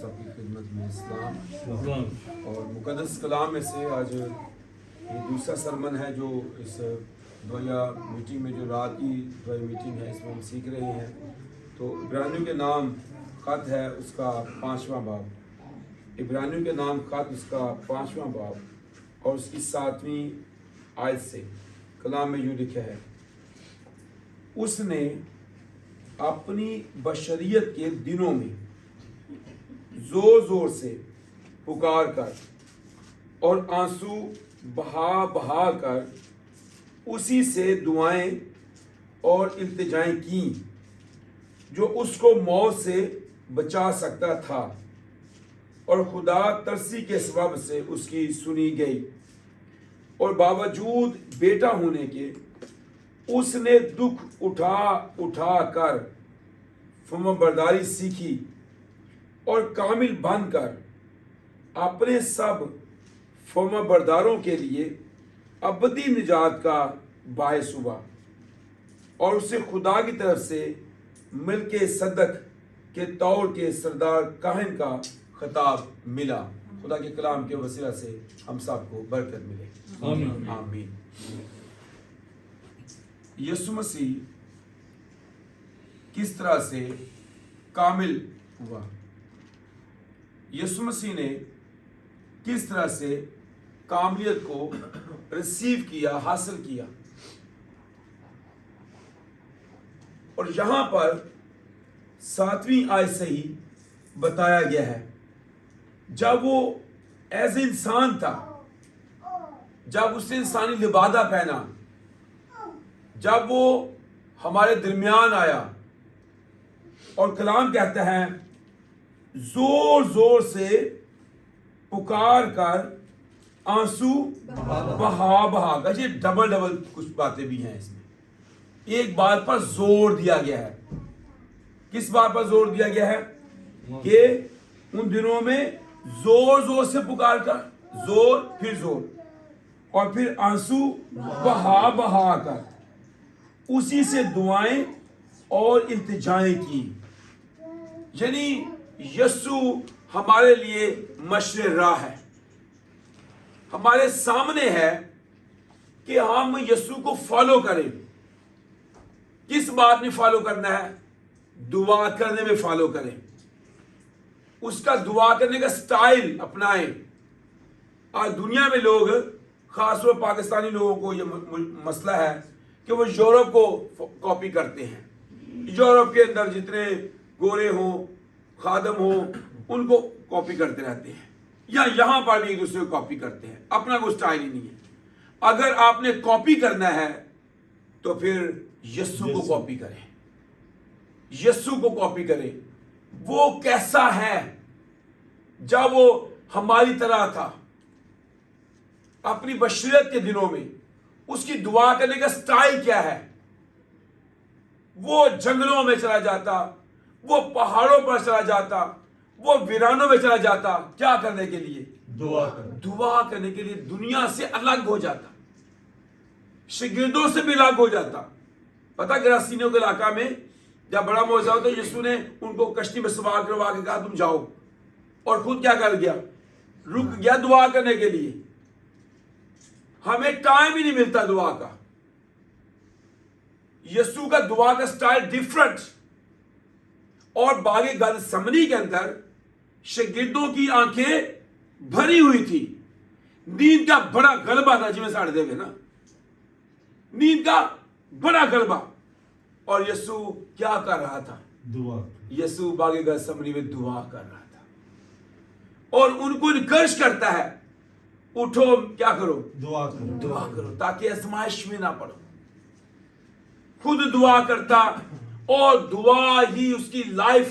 سب کی خدمت میں اسلام اور مقدس کلام میں سے آج یہ دوسرا سرمن ہے جو اس دعائیا میٹنگ میں جو رات کی دعائی میٹنگ ہے اس میں ہم سیکھ رہے ہیں. تو عبرانیوں کے نام خط ہے اس کا 5واں باب. عبرانیوں کے نام خط اس کا 5واں باب اور اس کی 7ویں آیت سے کلام میں یوں لکھا ہے: اس نے اپنی بشریت کے دنوں میں زور زور سے پکار کر اور آنسو بہا بہا کر اسی سے دعائیں اور التجائیں کیں جو اس کو موت سے بچا سکتا تھا، اور خدا ترسی کے سبب سے اس کی سنی گئی، اور باوجود بیٹا ہونے کے اس نے دکھ اٹھا اٹھا کر فرما برداری سیکھی اور کامل بن کر اپنے سب فرما برداروں کے لیے ابدی نجات کا باعث ہوا، اور اسے خدا کی طرف سے ملک صدق کے طور کے سردار کاہن کا خطاب ملا. خدا کے کلام کے وسیلہ سے ہم سب کو برکت ملے. آمین آمین. یسوع مسیح کس طرح سے کامل ہوا؟ یسوع مسیح نے کس طرح سے کاملیت کو ریسیو کیا، حاصل کیا؟ اور یہاں پر 7ویں آیت سے ہی بتایا گیا ہے. جب وہ ایز انسان تھا، جب اس نے انسانی لبادہ پہنا، جب وہ ہمارے درمیان آیا، اور کلام کہتا ہے زور زور سے پکار کر آنسو بہا بہا کر. یہ ڈبل کچھ باتیں بھی ہیں اس میں. ایک بات پر زور دیا گیا ہے. کس بات پر زور دیا گیا ہے؟ کہ ان دنوں میں زور زور سے پکار کر، زور پھر زور، اور پھر آنسو بہا بہا کر اسی سے دعائیں اور التجائیں کی. یعنی یسوع ہمارے لیے مشرِ راہ ہے، ہمارے سامنے ہے کہ ہم یسوع کو فالو کریں. کس بات میں فالو کرنا ہے؟ دعا کرنے میں فالو کریں. اس کا دعا کرنے کا سٹائل اپنائیں. آج دنیا میں لوگ، خاص طور پاکستانی لوگوں کو یہ مسئلہ ہے کہ وہ یورپ کو کاپی کرتے ہیں. یورپ کے اندر جتنے گورے ہوں، خادم ہوں، ان کو کاپی کرتے رہتے ہیں، یا یہاں پر بھی ایک دوسرے کو کاپی کرتے ہیں. اپنا کوئی سٹائل ہی نہیں ہے. اگر آپ نے کاپی کرنا ہے تو پھر یسوع کو کاپی کریں. یسوع کو کاپی کریں. وہ کیسا ہے جب وہ ہماری طرح تھا اپنی بشریت کے دنوں میں. اس کی دعا کرنے کا سٹائل کیا ہے؟ وہ جنگلوں میں چلا جاتا، وہ پہاڑوں پر چلا جاتا، وہ ویرانوں میں چلا جاتا. کیا کرنے کے لیے؟ دعا کرنے کے لیے. دنیا سے الگ ہو جاتا، شاگردوں سے بھی الگ ہو جاتا. پتا گراسینوں کے علاقہ میں جب بڑا معجزہ ہو تو یسوع نے ان کو کشتی میں سوار کروا کے کہا تم جاؤ، اور خود کیا کر گیا؟ رک گیا دعا کرنے کے لیے. ہمیں ٹائم ہی نہیں ملتا دعا کا. یسوع کا دعا کا سٹائل ڈیفرنٹ. اور باغ گتسمنی کے اندر شاگردوں کی آنکھیں بھری ہوئی تھی. نیند کا بڑا غلبہ تھا، جی میں ساڑھے دے گا نا، نیند کا بڑا غلبہ. اور یسوع کیا کر رہا تھا؟ دعا. یسوع باغ گتسمنی میں دعا کر رہا تھا، اور ان کو انکرج کرتا ہے اٹھو کیا کرو؟ دعا کرو. دعا کرو تاکہ آزمائش میں نہ پڑو. خود دعا کرتا، اور دعا ہی اس کی لائف.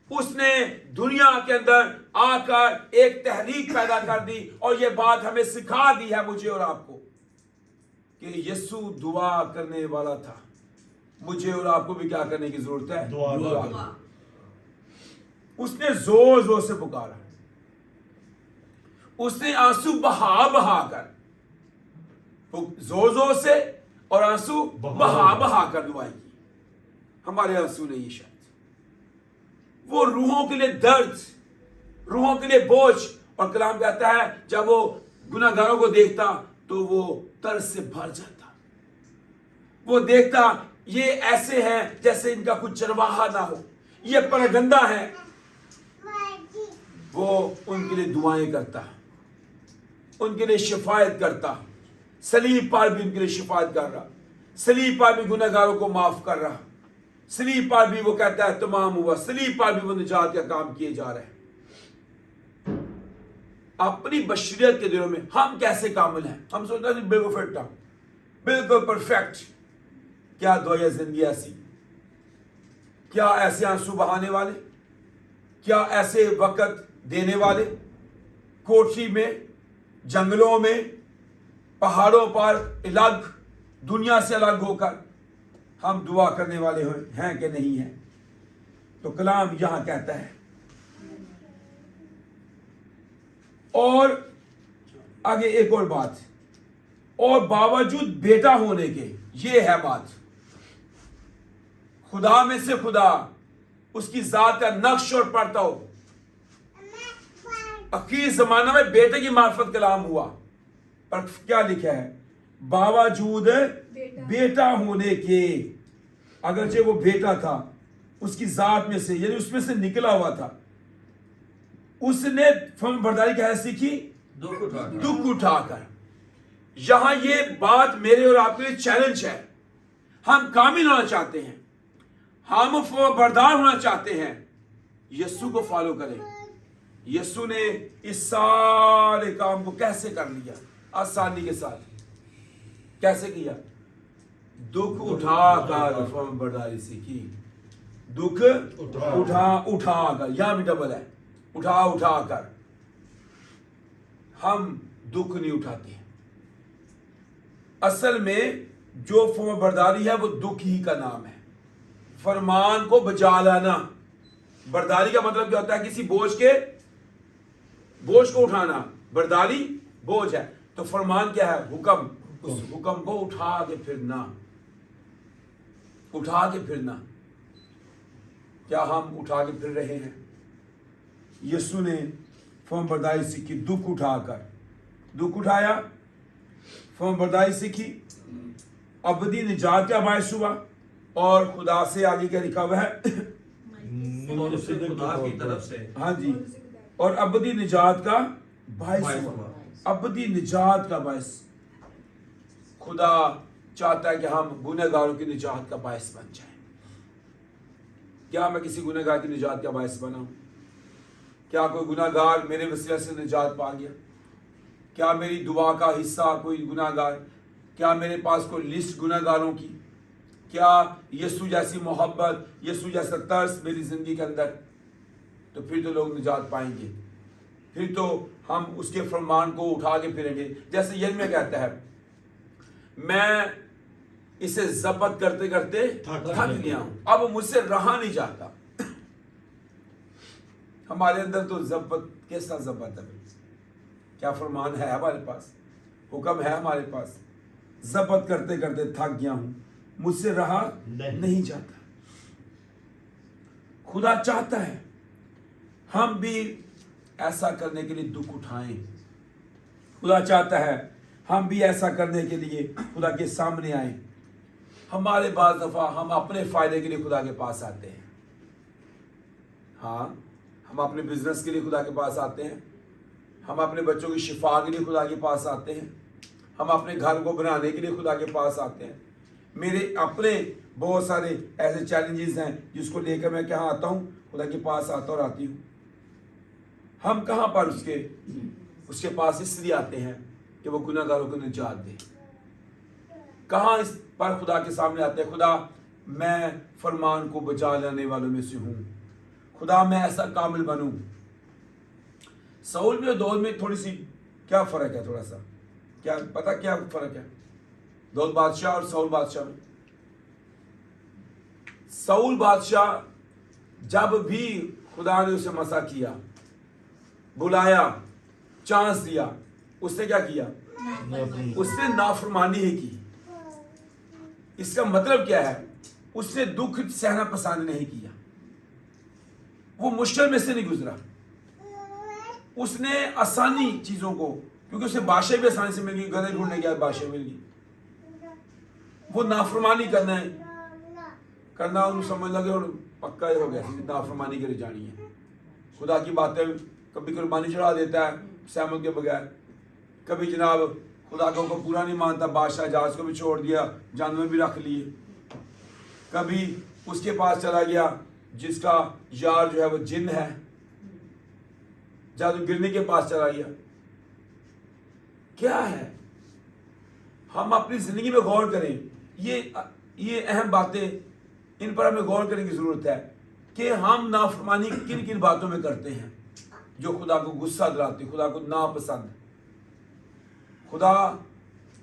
اس نے دنیا کے اندر آ کر ایک تحریک پیدا کر دی، اور یہ بات ہمیں سکھا دی ہے مجھے اور آپ کو کہ یسوع دعا کرنے والا تھا. مجھے اور آپ کو بھی کیا کرنے کی ضرورت ہے؟ دعا. اس نے زور زور سے پکارا. اس نے آنسو بہا بہا کر، زور زور سے اور آنسو بہا بہا کر دعائیں کی. ہمارے آنسو نہیں شاید، وہ روحوں کے لیے درد, روحوں کے لیے بوجھ. اور کلام کہتا ہے جب وہ گناہ گاروں کو دیکھتا تو وہ ترس سے بھر جاتا. وہ دیکھتا یہ ایسے ہیں جیسے ان کا کچھ چرواہا نہ ہو, یہ پرگندہ ہے. وہ ان کے لیے دعائیں کرتا, ان کے لیے شفاعت کرتا. صلیب پر بھی ان کے لیے شفاعت کر رہا, صلیب پر بھی گناہ گاروں کو معاف کر رہا, صلیب پر بھی وہ کہتا ہے تمام ہوا, صلیب پر بھی وہ نجات کا کام کیے جا رہے ہیں. اپنی بشریت کے دنوں میں ہم کیسے کامل ہیں؟ ہم سوچتے ہیں بالکل فٹ ہوں, بالکل پرفیکٹ. کیا دعائیں زندگی ایسی, کیا ایسے آنسو بہانے والے, کیا ایسے وقت دینے والے, کوٹھی میں, جنگلوں میں, پہاڑوں پر الگ, دنیا سے الگ ہو کر ہم دعا کرنے والے ہیں کہ نہیں ہیں؟ تو کلام یہاں کہتا ہے. اور آگے ایک اور بات, اور باوجود بیٹا ہونے کے, یہ ہے بات, خدا میں سے خدا, اس کی ذات کا نقش اور پرتو. اخیر زمانہ میں بیٹے کی معرفت کلام ہوا, پر کیا لکھا ہے؟ باوجود بیٹا ہونے کے. اگرچہ وہ بیٹا تھا, اس کی ذات میں سے, یعنی اس میں سے نکلا ہوا تھا, اس نے فرمان برداری کیسے سیکھی؟ دکھ اٹھا کر. یہاں یہ بات میرے اور آپ کے لیے چیلنج ہے. ہم کامل ہونا چاہتے ہیں, ہم فرمان بردار ہونا چاہتے ہیں, یسوع کو فالو کریں. یسوع نے اس سارے کام کو کیسے کر لیا؟ آسانی کے ساتھ. کیسے کیا؟ دکھ اٹھا کر فرمان برداری سیکھی. دکھ اٹھا کر, یہاں بھی ڈبل ہے, اٹھا کر. ہم دکھ نہیں اٹھاتے. اصل میں جو فرمان برداری ہے وہ دکھ ہی کا نام ہے. فرمان کو بجا لانا. برداری کا مطلب کیا ہوتا ہے؟ کسی بوجھ کو اٹھانا. برداری بوجھ ہے. تو فرمان کیا ہے؟ حکم. اس حکم کو اٹھا کے پھرنا. اٹھا کے پھرنا. کیا ہم اٹھا کے پھر رہے ہیں؟ یسوع نے فرمان برداری سیکھی دکھ اٹھا کر. دکھ اٹھایا, فرمان برداری سیکھی, ابدی نجات کا باعث ہوا. اور خدا سے آگے کیا لکھا ہوا ہے؟ خدا کی طرف سے, ہاں جی, اور ابدی نجات کا باعث ہوا. ابدی نجات کا باعث. خدا چاہتا ہے کہ ہم گنہ گاروں کی نجات کا باعث بن جائیں. کیا میں کسی گنہ گار کی نجات کا باعث بنا ہوں؟ کیا کوئی گناہ گار میرے وسیلہ سے نجات پا گیا؟ کیا میری دعا کا حصہ کوئی گناہ گار؟ کیا میرے پاس کوئی لسٹ گناہ گاروں کی؟ کیا یسوع جیسی محبت, یسوع جیسا ترس میری زندگی کے اندر؟ تو پھر تو لوگ نجات پائیں گے. پھر تو ہم اس کے فرمان کو اٹھا کے پھریں گے. جیسے یرمیہ کہتا ہے, میں اسے ضبط کرتے کرتے تھک گیا ہوں, اب مجھ سے رہا نہیں جاتا. ہمارے اندر تو ضبط, کیسا ضبط ہے؟ کیا فرمان ہے ہمارے پاس؟ حکم ہے ہمارے پاس. ضبط کرتے کرتے تھک گیا ہوں, مجھ سے رہا نہیں جاتا. خدا چاہتا ہے ہم بھی ایسا کرنے کے لیے دکھ اٹھائیں. خدا چاہتا ہے ہم بھی ایسا کرنے کے لیے خدا کے سامنے آئیں. ہمارے بعض دفعہ ہم اپنے فائدے کے لیے خدا کے پاس آتے ہیں. ہاں, ہم اپنے بزنس کے لیے خدا کے پاس آتے ہیں, ہم اپنے بچوں کی شفا کے لیے خدا کے پاس آتے ہیں, ہم اپنے گھر کو بنانے کے لیے خدا کے پاس آتے ہیں. میرے اپنے بہت سارے ایسے چیلنجز ہیں جس کو لے کر میں کہاں آتا ہوں, خدا کے پاس آتا اور آتی ہوں. ہم کہاں پر اس کے پاس اس لیے آتے ہیں کہ وہ گناہ گاروں کو نجات دے. کہاں اس پر خدا کے سامنے آتے ہیں؟ خدا میں فرمان کو بجا لانے والوں میں سے ہوں, خدا میں ایسا کامل بنوں. سول میں اور داؤد میں تھوڑی سی کیا فرق ہے؟ تھوڑا سا کیا پتا کیا فرق ہے داؤد بادشاہ اور سول بادشاہ میں؟ سول بادشاہ جب بھی خدا نے اسے مسا کیا, بلایا, چانس دیا, اس نے کیا کیا؟ اس نے نافرمانی ہی کی. اس کا مطلب کیا ہے؟ اس نے دکھ سہنا پسند نہیں کیا. وہ مشکل میں سے نہیں گزرا. اس نے آسانی چیزوں کو, کیونکہ اسے بادشاہ بھی آسانی سے مل گئی, گدھے ڈھونڈنے گیا بادشاہ مل گئی. وہ نافرمانی کرنا انہوں سمجھ لگے اور پکا ہی ہو گیا, نافرمانی کری جانی ہے. خدا کی باتیں کبھی قربانی چڑھا دیتا ہے سہمت کے بغیر, کبھی جناب خدا کو پورا نہیں مانتا, بادشاہ جہاز کو بھی چھوڑ دیا, جانور بھی رکھ لیے. کبھی اس کے پاس چلا گیا جس کا یار جو ہے وہ جن ہے, جادو گرنے کے پاس چلا گیا. کیا ہے, ہم اپنی زندگی میں غور کریں. یہ اہم باتیں, ان پر ہمیں غور کرنے کی ضرورت ہے کہ ہم نافرمانی کن کن باتوں میں کرتے ہیں جو خدا کو غصہ دلاتی, خدا کو ناپسند. خدا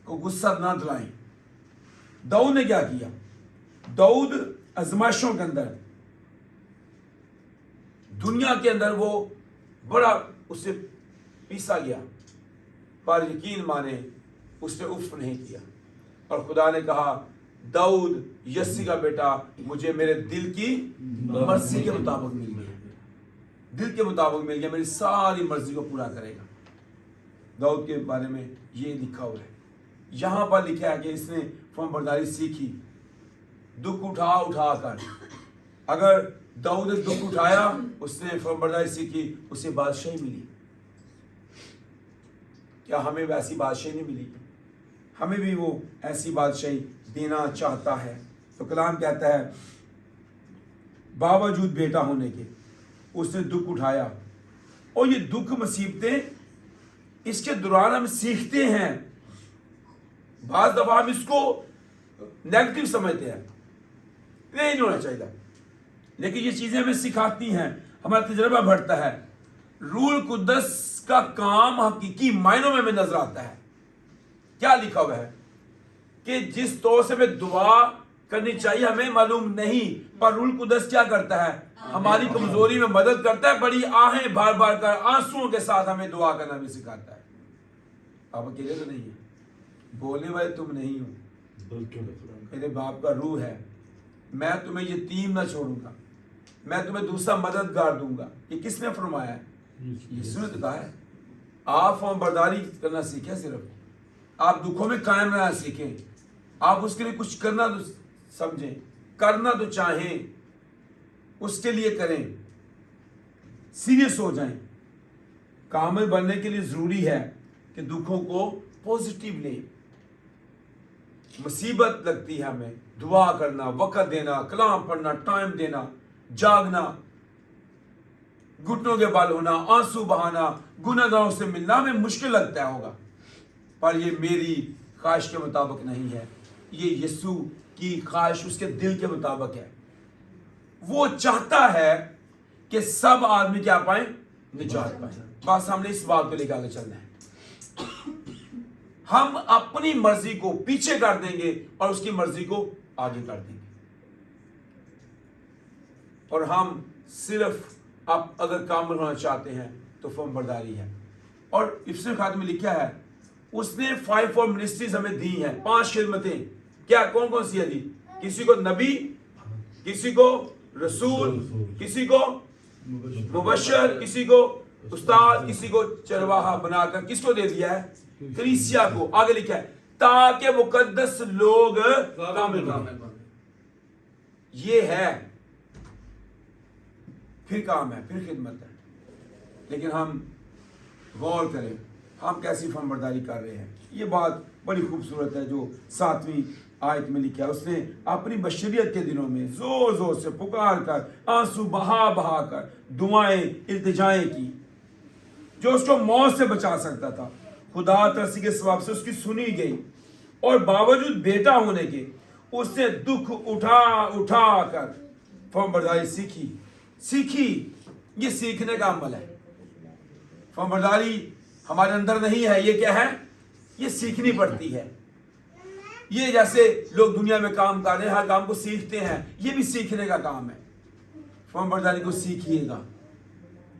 کو غصہ نہ دلائیں. داؤد نے کیا کیا؟ داؤد آزمائشوں کے اندر, دنیا کے اندر وہ بڑا اس سے پیسا گیا, پر یقین مانے اس نے اف نہیں کیا. اور خدا نے کہا داؤد یسی کا بیٹا مجھے میرے دل کی مرضی کے مطابق مل گیا, دل کے مطابق مل گیا, میری ساری مرضی کو پورا کرے گا. داؤد کے بارے میں یہ لکھا ہوا ہے. یہاں پر لکھا ہے کہ اس نے فرمانبرداری سیکھی دکھ اٹھا کر. اگر داؤد نے دکھ اٹھایا, اس نے فرمانبرداری سیکھی, اسے بادشاہی ملی. کیا ہمیں ویسی بادشاہی نہیں ملی؟ ہمیں بھی وہ ایسی بادشاہی دینا چاہتا ہے. تو کلام کہتا ہے باوجود بیٹا ہونے کے اس نے دکھ اٹھایا. اور یہ دکھ مصیبتیں اس کے دوران ہم سیکھتے ہیں. بعض دفعہ ہم اس کو نیگیٹو سمجھتے ہیں, یہ نہیں ہونا چاہیے, لیکن یہ چیزیں ہمیں سکھاتی ہیں, ہمارا تجربہ بڑھتا ہے. روح القدس کا کام حقیقی معنوں میں ہمیں نظر آتا ہے. کیا لکھا ہوا ہے کہ جس طور سے ہمیں دعا کرنی چاہیے ہمیں معلوم نہیں, پر روح القدس کیا کرتا ہے؟ ہماری کمزوری میں مدد کرتا ہے. بڑی آہیں بھار بھار کر آنسوؤں کے ساتھ ہمیں دعا کرنا بھی سکھاتا ہے. آپ اکیلے تو نہیں ہیں, بولنے والے تم نہیں ہو, میرے باپ کا روح ہے. میں تمہیں یتیم نہ چھوڑوں گا, میں تمہیں دوسرا مددگار دوں گا. یہ کس نے فرمایا ہے؟ یسوع نے کہا ہے. آپ فرمانبرداری کرنا سیکھیں, صرف آپ دکھوں میں قائم رہنا سیکھیں. آپ اس کے لیے کچھ کرنا تو سمجھیں, کرنا تو چاہیں, اس کے لیے کریں, سیریس ہو جائیں. کامل بننے کے لیے ضروری ہے کہ دکھوں کو پوزیٹیو لیں. مصیبت لگتی ہے ہمیں, دعا کرنا, وقت دینا, کلام پڑھنا, ٹائم دینا, جاگنا, گھٹنوں کے بال ہونا, آنسو بہانا, گناہ گاروں سے ملنا ہمیں مشکل لگتا ہوگا, پر یہ میری خواہش کے مطابق نہیں ہے. یہ یسوع کی خواہش اس کے دل کے مطابق ہے. وہ چاہتا ہے کہ سب آدمی کیا پائیں؟ نجات پائیں. بس ہم نے اس بات کو لے کے آگے چلنا ہے. ہم اپنی مرضی کو پیچھے کر دیں گے اور اس کی مرضی کو آگے کر دیں گے. اور ہم صرف اب اگر کامل ہونا چاہتے ہیں تو فرمانبرداری ہے. اور افسر خاتمے میں لکھا ہے اس نے 5 منسٹریز ہمیں دی ہیں, 5 خدمتیں. کیا کون کون سی ہے جی؟ کسی کو نبی, کسی کو رسول, کسی کو مبشر, کسی کو استاد, کسی کو چرواہا بنا کر کس کو دے دیا ہے؟ کلیسیا کو. آگے لکھا ہے تاکہ مقدس لوگ کامل بنیں. یہ ہے, پھر کام ہے, پھر خدمت ہے. لیکن ہم غور کریں ہم کیسی فرمانبرداری کر رہے ہیں. یہ بات بڑی خوبصورت ہے جو 7ویں آیت میں لکھا ہے. اس نے اپنی بشریت کے دنوں میں زور زور سے پکار کر, آنسو بہا بہا کر دعائیں التجائیں کی, جو اس کو موت سے بچا سکتا تھا. خدا ترسی کے ثواب سے اس کی سنی گئی, اور باوجود بیٹا ہونے کے اس نے دکھ اٹھا کر فرمانبرداری سیکھی. یہ سیکھنے کا عمل ہے. فرمانبرداری ہمارے اندر نہیں ہے. یہ کیا ہے؟ یہ سیکھنی پڑتی ہے. یہ جیسے لوگ دنیا میں کام کر رہے ہیں, ہر کام کو سیکھتے ہیں, یہ بھی سیکھنے کا کام ہے. فرمانبرداری کو سیکھیے گا.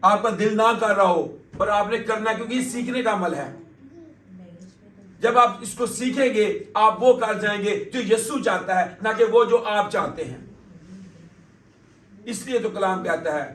آپ کا دل نہ کر رہا ہو پر آپ نے کرنا, کیونکہ یہ سیکھنے کا عمل ہے. جب آپ اس کو سیکھیں گے آپ وہ کر جائیں گے جو یسوع چاہتا ہے, نہ کہ وہ جو آپ چاہتے ہیں. اس لیے تو کلام کہتا ہے